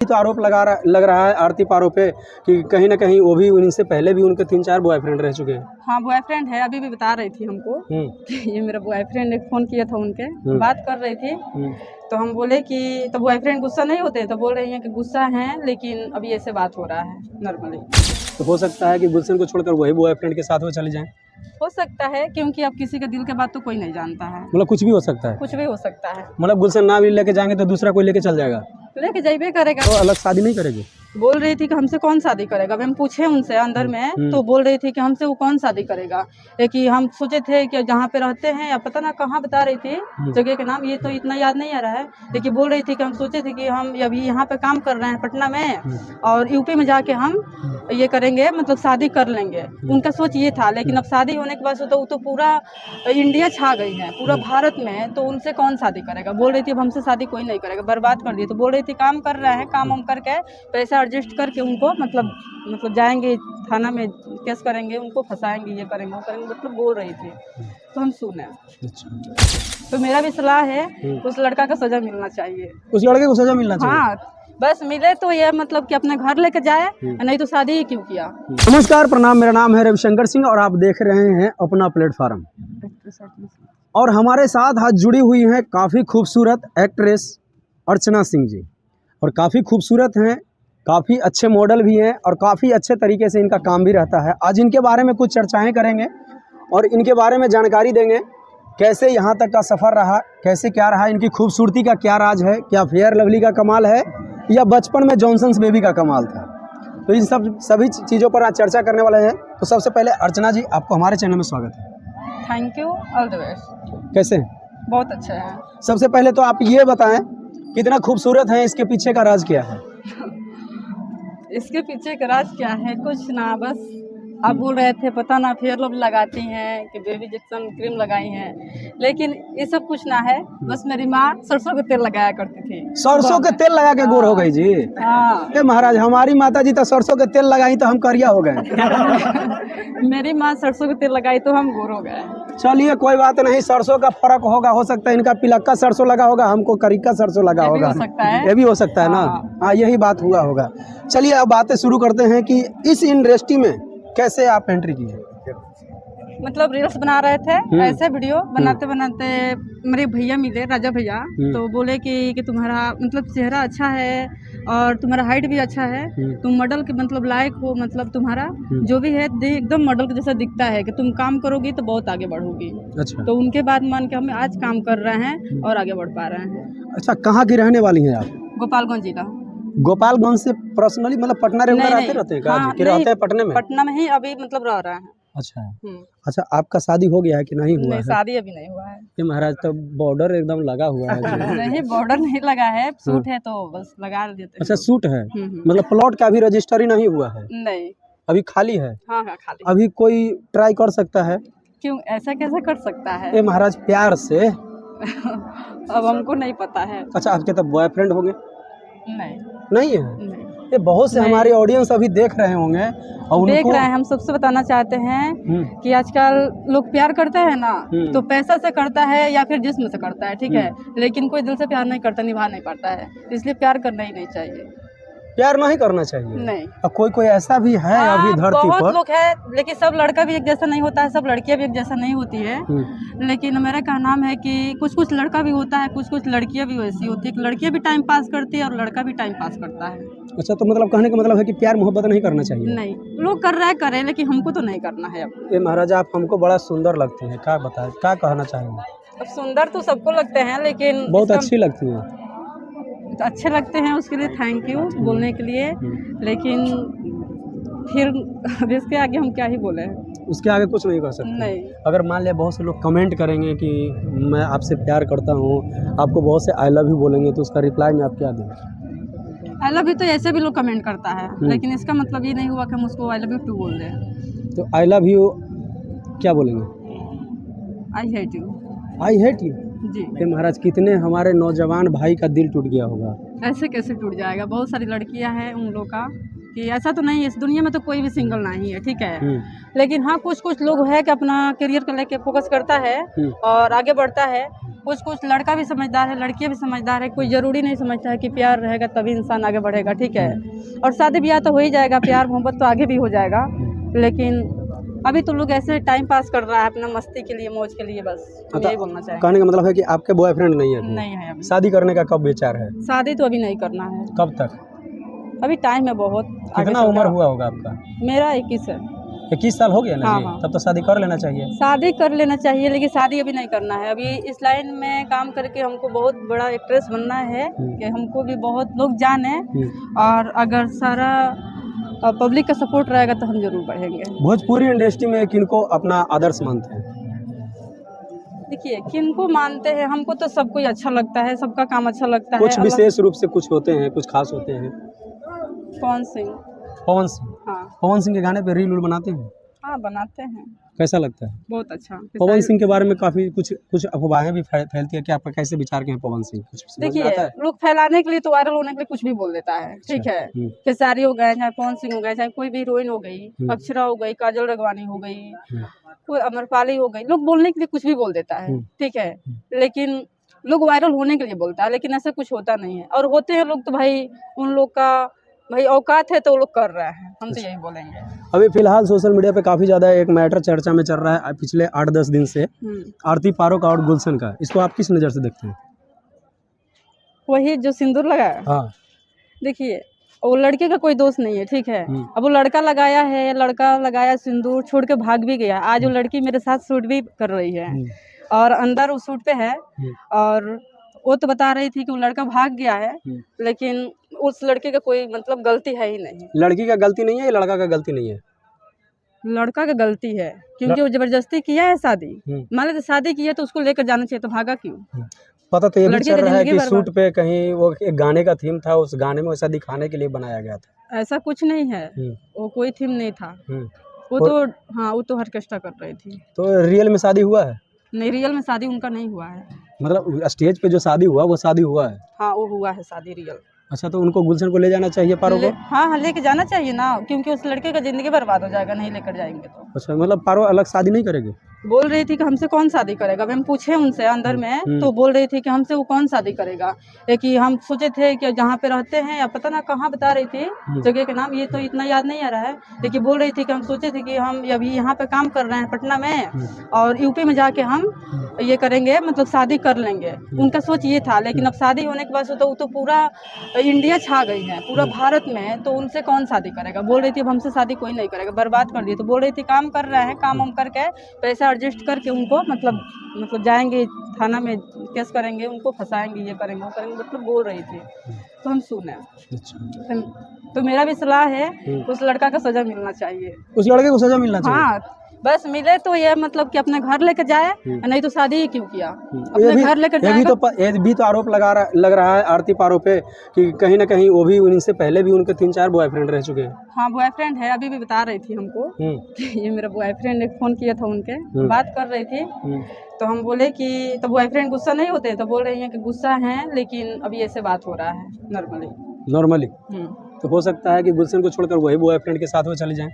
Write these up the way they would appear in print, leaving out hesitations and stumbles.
तो आरोप लग रहा है आरती पारो पे कि कहीं ना कहीं वो भी इनसे पहले भी उनके 3-4 बॉयफ्रेंड रह चुके हैं। हाँ बॉयफ्रेंड है, अभी भी बता रही थी हमको कि ये मेरा बॉयफ्रेंड, एक फ़ोन किया था उनके, बात कर रही थी। तो हम बोले कि तो बॉयफ्रेंड गुस्सा नहीं होते, तो बोल रही हैं कि गुस्सा हैं लेकिन अभी ऐसे बात हो रहा है नॉर्मली। तो हो सकता है कि गुलशन को छोड़कर वही बॉयफ्रेंड के साथ वो चले जाएं। हो सकता है, क्योंकि अब किसी के दिल के बात तो कोई नहीं जानता है। मतलब कुछ भी हो सकता है। कुछ भी हो सकता है। मतलब गुलशन ना भी लेके जाएंगे तो दूसरा कोई लेके चल जाएगा, लेके जाइबे करेगा। तो अलग शादी नहीं करेगी। बोल रही थी कि हमसे कौन शादी करेगा। अभी हम पूछे उनसे अंदर में, तो बोल रही थी कि हमसे वो कौन शादी करेगा। कि हम सोचे थे कि जहाँ पे रहते हैं, या पता ना कहाँ बता रही थी जगह के नाम, ये तो इतना याद नहीं आ रहा है, लेकिन बोल रही थी कि हम सोचे थे कि हम अभी यहाँ पे काम कर रहे हैं पटना में, और यूपी में जाके हम ये करेंगे, मतलब शादी कर लेंगे। उनका सोच ये था, लेकिन अब शादी होने के बाद तो पूरा इंडिया छा गई है, पूरा भारत में, तो उनसे कौन शादी करेगा। बोल रही थी अब हमसे शादी कोई नहीं करेगा, बर्बाद कर दिए। तो बोल रही थी काम कर रहे हैं, काम हम करके पैसा एडजस्ट करके उनको मतलब जाएंगे थाना में, केस करेंगे, उनको फंसाएंगे, ये करेंगे वो करेंगे, मतलब बोल रही थी। तो हम सुने। तो मेरा भी सलाह है, उस लड़का का सजा मिलना चाहिए। उस लड़के को सजा मिलना चाहिए। हाँ, बस मिले तो ये मतलब कि अपने घर लेके जाए, नहीं तो शादी ही क्यों किया। नमस्कार, प्रणाम, मेरा नाम है रविशंकर सिंह और आप देख रहे हैं अपना प्लेटफॉर्म। और हमारे साथ आज जुड़ी हुई हैं काफ़ी खूबसूरत एक्ट्रेस अर्चना सिंह जी, और काफ़ी खूबसूरत हैं, काफ़ी अच्छे मॉडल भी हैं, और काफ़ी अच्छे तरीके से इनका काम भी रहता है। आज इनके बारे में कुछ चर्चाएं करेंगे और इनके बारे में जानकारी देंगे, कैसे यहाँ तक का सफ़र रहा, कैसे क्या रहा, इनकी खूबसूरती का क्या राज है, क्या फेयर लवली का कमाल है या बचपन में जॉनसन्स बेबी का कमाल था। तो इन सभी चीज़ों पर आज चर्चा करने वाले हैं। तो सबसे पहले अर्चना जी, आपको हमारे चैनल में स्वागत है। Thank you, all the best. कैसे हैं? बहुत अच्छा है। सबसे पहले तो आप ये बताएं, कितना खूबसूरत है, इसके पीछे का राज क्या है? इसके पीछे का राज क्या है? कुछ ना, बस आप बोल रहे थे पता ना फेयर लव लगाती हैं कि बेबी जेक्सन क्रीम लगाई हैं, लेकिन ये सब कुछ ना है। बस मेरी माँ सरसों का तेल लगाया करती थी। सरसों के तेल लगा के गोर हो गई जी? हाँ। ए महाराज, हमारी माता जी तो सरसों के तेल लगाई तो हम करिया हो गए। मेरी माँ सरसों का तेल लगाई तो हम गोर हो गए। चलिए कोई बात नहीं, सरसों का फर्क होगा, हो सकता है इनका पिलक्का सरसों लगा होगा, हमको करिका सरसों लगा होगा। हो सकता है, ये भी हो सकता है ना। हाँ, यही बात हुआ होगा। चलिए अब बातें शुरू करते हैं कि इस इंडस्ट्री में कैसे आप एंट्री की है। मतलब रील्स बना रहे थे, ऐसे वीडियो बनाते बनाते मेरे भैया मिले, राजा भैया, तो बोले कि तुम्हारा मतलब चेहरा अच्छा है और तुम्हारा हाइट भी अच्छा है, तुम मॉडल के मतलब लायक हो, मतलब तुम्हारा जो भी है एकदम मॉडल के जैसा दिखता है, कि तुम काम करोगी तो बहुत आगे बढ़ोगी। अच्छा। तो उनके बाद मान के हम आज काम कर रहे हैं और आगे बढ़ पा रहे हैं। अच्छा, कहाँ की रहने वाली हैं आप? गोपालगंज जिला। गोपालगंज से पर्सनली मतलब पटना रेगुलर आते रहते हैं? हाँ, कि रहते हैं पटना में? पटना में ही अभी मतलब रह रहे हैं। अच्छा। अच्छा, आपका शादी हो गया है कि नहीं हुआ नहीं, है? शादी अभी नहीं हुआ है। ये महाराज तो बॉर्डर एकदम लगा हुआ है। नहीं, बॉर्डर नहीं लगा है, सूट है तो बस लगा देते हैं। अच्छा, सूट है, मतलब प्लॉट का अभी रजिस्टर ही नहीं हुआ है? नहीं, अभी खाली है। हाँ हाँ, खाली। अभी कोई ट्राई कर सकता है? क्यों, ऐसा कैसे कर सकता है? ये महाराज प्यार से। अब हमको नहीं पता है। अच्छा, आपके तो बॉयफ्रेंड होंगे? नहीं, नहीं है? नहीं। ये बहुत से हमारे ऑडियंस अभी देख रहे होंगे और देख उनको रहे हैं। हम सबसे बताना चाहते हैं कि आजकल लोग प्यार करते हैं ना, तो पैसा से करता है या फिर जिस्म से करता है, ठीक है, लेकिन कोई दिल से प्यार नहीं करता, निभा नहीं पाता है, इसलिए प्यार करना ही नहीं चाहिए। प्यार नहीं करना चाहिए? नहीं। और कोई ऐसा भी है अभी धरती पर? बहुत लोग है, लेकिन सब लड़का भी एक जैसा नहीं होता है, सब लड़कियां भी एक जैसा नहीं होती है। लेकिन मेरा कहना है कि कुछ लड़का भी होता है, कुछ लड़कियां भी वैसी होती है। लड़कियां भी टाइम पास करती है और लड़का भी टाइम पास करता है। अच्छा, तो मतलब कहने का मतलब है कि प्यार मोहब्बत नहीं करना चाहिए? नहीं, लोग कर रहा है करें, लेकिन हमको तो नहीं करना है। अब ये महाराज आप हमको बड़ा सुंदर लगती हैं, क्या बताएं, क्या कहना चाहेंगे? अब सुंदर तो सबको लगते हैं, लेकिन बहुत अच्छी लगती हैं। अच्छे लगते हैं, उसके लिए थैंक यू बोलने के लिए, लेकिन फिर अब इसके आगे हम क्या ही बोले। उसके आगे कुछ नहीं कर सकते। नहीं। अगर मान लिया बहुत से लोग कमेंट करेंगे कि मैं आपसे प्यार करता हूँ, आपको बहुत से आई लव यू बोलेंगे, तो उसका रिप्लाई में आप क्या देंगे? आई लव यू तो ऐसे भी लोग कमेंट करता है, लेकिन इसका मतलब ये नहीं हुआ कि हम उसको आई लव यू टू बोल दें। तो आई लव यू क्या बोलेंगे? I hate you. I hate you जी। ये महाराज कितने हमारे नौजवान भाई का दिल टूट गया होगा। ऐसे कैसे टूट जाएगा? बहुत सारी लड़कियां हैं उन लोग का, कि ऐसा तो नहीं है, इस दुनिया में तो कोई भी सिंगल नहीं है, ठीक है, लेकिन हाँ कुछ लोग है कि अपना करियर को लेके फोकस करता है और आगे बढ़ता है। कुछ कुछ लड़का भी समझदार है, लड़की भी समझदार है। कोई ज़रूरी नहीं समझता है कि प्यार रहेगा तभी इंसान आगे बढ़ेगा, ठीक है। और शादी ब्याह तो हो ही जाएगा, प्यार मोहब्बत तो आगे भी हो जाएगा, लेकिन अभी तो लोग ऐसे टाइम पास कर रहा है अपना मस्ती के लिए, मौज के लिए, बस यही बोलना चाहेंगे। कहने का मतलब है कि आपके बॉयफ्रेंड नहीं है? नहीं है अभी। शादी करने का कब विचार है? शादी तो अभी नहीं करना है। कब तक? अभी टाइम है बहुत। कितना उम्र हुआ होगा आपका? मेरा 21 है। 21 साल हो गया ना जी? हाँ। तब तो शादी कर लेना चाहिए। शादी कर लेना चाहिए, लेकिन शादी अभी नहीं करना है। अभी इस लाइन में काम करके हमको बहुत बड़ा एक्ट्रेस बनना है कि हमको भी बहुत लोग जाने, और अगर सारा पब्लिक का सपोर्ट रहेगा तो हम जरूर बढ़ेंगे। भोजपुरी इंडस्ट्री में किनको अपना आदर्श मानते हैं? देखिए, किनको मानते हैं, हमको तो सब कोई अच्छा लगता है, सबका काम अच्छा लगता है। कुछ विशेष रूप से कुछ होते हैं, कुछ खास होते हैं? पवन सिंह। पवन सिंह? हाँ पवन सिंह के गाने पे रील बनाते हैं? हाँ, बनाते हैं। कैसा लगता है? बहुत अच्छा। पवन सिंह के बारे में काफी कुछ अफवाहें भी फैलती है कि आपका कैसे विचार के हैं पवन सिंह? कुछ समझ में देखिए, आता है? लोग फैलाने के लिए तो, वायरल होने के लिए कुछ भी बोल देता है, ठीक है। खेसारी हो गए, चाहे पवन सिंह हो गए, चाहे कोई भी हीरोइन हो गई, अक्षरा हो गई, काजल रगवानी हो गई, कोई अमरपाली हो गई, लोग बोलने के लिए कुछ भी बोल देता है, ठीक है। लेकिन लोग वायरल होने के लिए बोलता है, लेकिन ऐसा कुछ होता नहीं है। और होते हैं लोग तो भाई, उन लोग का भाई औकात है तो वो लोग कर रहे हैं, हम तो यही बोलेंगे। अभी फिलहाल सोशल मीडिया पे काफ़ी ज़्यादा एक मैटर चर्चा में चल रहा है पिछले 8-10 दिन से, आरती पारो का और गुलशन का। इसको आप किस नज़र से देखते हैं? वही जो सिंदूर लगाया। हाँ। देखिए, वो लड़के का कोई दोष नहीं है, ठीक है। अब वो लड़का लगाया है, लड़का लगाया सिंदूर, छोड़ के भाग भी गया। आज वो लड़की मेरे साथ शूट भी कर रही है, और अंदर वो शूट पे है, और वो तो बता रही थी कि वो लड़का भाग गया है, लेकिन उस लड़के का कोई मतलब गलती है ही नहीं। लड़की का गलती नहीं है या लड़का का गलती नहीं है? लड़का का गलती है, क्योंकि वो जबरदस्ती किया है शादी। मान लो शादी की है तो उसको लेकर जाना चाहिए, तो भागा क्यों? पता तो ये भी चल रहा है कि शूट पे कहीं वो एक गाने का थीम था, उस गाने में वैसा दिखाने के लिए बनाया गया था। ऐसा कुछ नहीं है, वो कोई थीम नहीं था। वो तो हाँ, वो तो ऑर्केस्ट्रा कर रही थी। तो रियल में शादी हुआ है? नहीं, रियल में शादी उनका नहीं हुआ है। मतलब स्टेज पे जो शादी हुआ वो शादी हुआ है? हाँ, वो हुआ है शादी रियल। अच्छा, तो उनको गुलशन को ले जाना चाहिए, पारो को? हाँ, लेके जाना चाहिए ना, क्योंकि उस लड़के का जिंदगी बर्बाद हो जाएगा नहीं लेकर जाएंगे तो। अच्छा, मतलब पारो अलग शादी नहीं करेगी? बोल रही थी कि हमसे कौन शादी करेगा। हम पूछे उनसे अंदर में, तो बोल रही थी कि हमसे वो कौन शादी करेगा। कि हम सोचे थे कि जहाँ पे रहते हैं, या पता ना कहाँ बता रही थी जगह के नाम, ये तो इतना याद नहीं आ रहा है, लेकिन बोल रही थी कि हम सोचे थे कि हम अभी यहाँ पे काम कर रहे हैं पटना में, और यूपी में जाके हम ये करेंगे, मतलब शादी कर लेंगे। उनका सोच ये था, लेकिन अब शादी होने के बाद तो पूरा इंडिया छा गई है, पूरा भारत में, तो उनसे कौन शादी करेगा। बोल रही थी अब हमसे शादी कोई नहीं करेगा, बर्बाद कर दिए। तो बोल रही थी काम कर रहे हैं, काम हम करके पैसा एडजस्ट करके उनको मतलब जाएंगे थाना में, केस करेंगे, उनको फंसाएंगे, ये करेंगे वो करेंगे, मतलब बोल रही थी। तो हम सुने। तो मेरा भी सलाह है, उस लड़का का सजा मिलना चाहिए। उस लड़के को सजा मिलना चाहिए? हाँ, बस मिले तो ये मतलब कि अपने घर लेकर जाए, नहीं तो शादी ही क्यों किया, अपने घर लेकर जाए। ये भी तो आरोप लग रहा है आरती पारो पे कि कहीं ना कहीं वो भी उनसे पहले भी उनके 3-4 बॉयफ्रेंड रह चुके हैं। हाँ, बॉयफ्रेंड है, अभी भी बता रही थी हमको कि ये मेरा बॉयफ्रेंड, एक फोन किया था उनके, बात कर रही थी। तो हम बोले कि तो बॉयफ्रेंड गुस्सा नहीं होते? तो बोल रही हैं कि गुस्सा है, लेकिन अभी ऐसे बात हो रहा है नॉर्मली। तो हो सकता है कि गुलशन को छोड़कर वही बॉयफ्रेंड के साथ वो चले जाएं?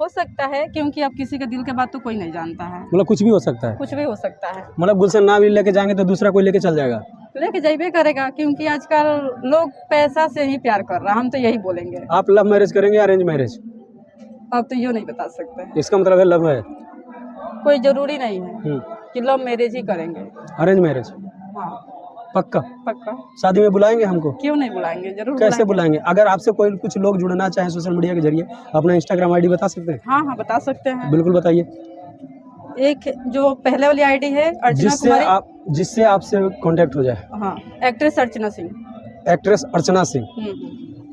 हो सकता है, क्योंकि अब किसी के दिल के बात तो कोई नहीं जानता है। मतलब कुछ भी हो सकता है? कुछ भी हो सकता है। मतलब गुलशन ना भी लेके जाएंगे तो दूसरा कोई लेके चल जाएगा? लेके जाइए करेगा, क्योंकि आजकल लोग पैसा से ही प्यार कर रहा है, हम तो यही बोलेंगे। आप लव मैरिज करेंगे या अरेंज मैरिज? अब तो ये नहीं बता सकते। इसका मतलब है लव है? कोई जरूरी नहीं है कि लव मैरिज ही करेंगे। Arrange marriage? हाँ, पक्का? पक्का। शादी में बुलाएंगे हमको? क्यों नहीं बुलाएंगे, जरूर। कैसे बुलाएंगे? अगर आपसे कोई कुछ लोग जुड़ना चाहें सोशल मीडिया के जरिए, अपना इंस्टाग्राम आईडी बता सकते हैं? हाँ हाँ, बता सकते हैं। बिल्कुल बताइए। एक जो पहले वाली आईडी है अर्चना कुमारी, जिससे आपसे कांटेक्ट हो जाए। हाँ, actress Archana Singh. Actress Archana Singh.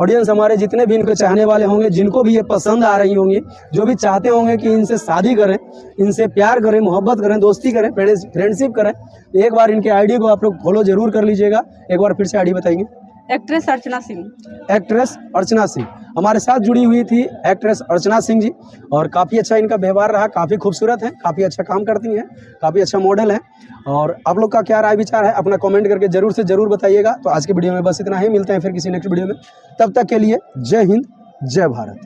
Audience हमारे जितने भी इनके चाहने वाले होंगे, जिनको भी ये पसंद आ रही होंगी, जो भी चाहते होंगे कि इनसे शादी करें, इनसे प्यार करें, मोहब्बत करें, दोस्ती करें, फ्रेंडशिप करें, एक बार इनके आईडी को आप लोग फॉलो जरूर कर लीजिएगा। एक बार फिर से आईडी बताएंगे। एक्ट्रेस अर्चना सिंह। एक्ट्रेस अर्चना सिंह हमारे साथ जुड़ी हुई थी, एक्ट्रेस अर्चना सिंह जी, और काफ़ी अच्छा इनका व्यवहार रहा, काफ़ी खूबसूरत है, काफ़ी अच्छा काम करती हैं, काफ़ी अच्छा मॉडल है। और आप लोग का क्या राय विचार है अपना कमेंट करके जरूर से जरूर बताइएगा। तो आज की वीडियो में बस इतना ही, मिलते हैं फिर किसी नेक्स्ट वीडियो में, तब तक के लिए जय हिंद, जय भारत।